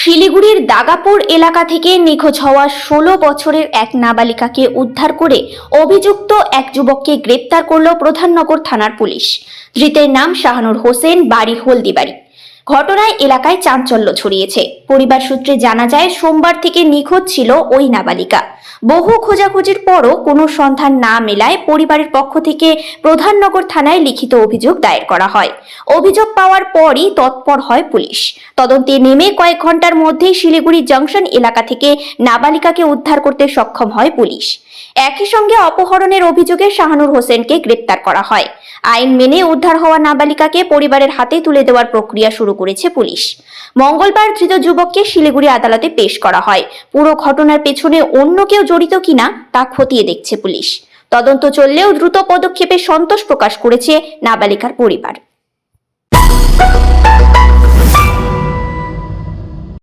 শিলিগুড়ির দাগাপুর এলাকা থেকে নিখোঁজ হওয়া 16 বছরের এক নাবালিকাকে উদ্ধার করে অভিযুক্ত এক যুবককে গ্রেপ্তার করল প্রধাননগর থানার পুলিশ। ধৃতের নাম শাহানুর হোসেন, বাড়ি হলদিবাড়ি। ঘটনায় এলাকায় চাঞ্চল্য ছড়িয়েছে। পরিবার সূত্রে জানা যায়, সোমবার থেকে নিখোঁজ ছিল ওই নাবালিকা। বহু খোঁজাখুঁজির পরও কোনো সন্ধান না মেলায় পরিবারের পক্ষ থেকে প্রধাননগর থানায় লিখিত অভিযোগ দায়ের করা হয়। অভিযোগ পাওয়ার পরই তৎপর হয় পুলিশ। তদন্তে নেমে কয়েক ঘন্টার মধ্যেই শিলিগুড়ি জংশন এলাকা থেকে নাবালিকাকে উদ্ধার করতে সক্ষম হয় পুলিশ। একই সঙ্গে অপহরণের অভিযোগে শাহানুর হোসেনকে গ্রেপ্তার করা হয়। আইন মেনে উদ্ধার হওয়া নাবালিকাকে পরিবারের হাতে তুলে দেওয়ার প্রক্রিয়া শুরু করেছে পুলিশ। মঙ্গলবার ধৃত যুবককে শিলিগুড়ি আদালতে পেশ করা হয়। পুরো ঘটনার পেছনে অন্য কেউ জড়িত কিনা তা খতিয়ে দেখছে পুলিশ। তদন্ত চললেও দ্রুত পদক্ষেপে সন্তোষ প্রকাশ করেছে নাবালিকার পরিবার।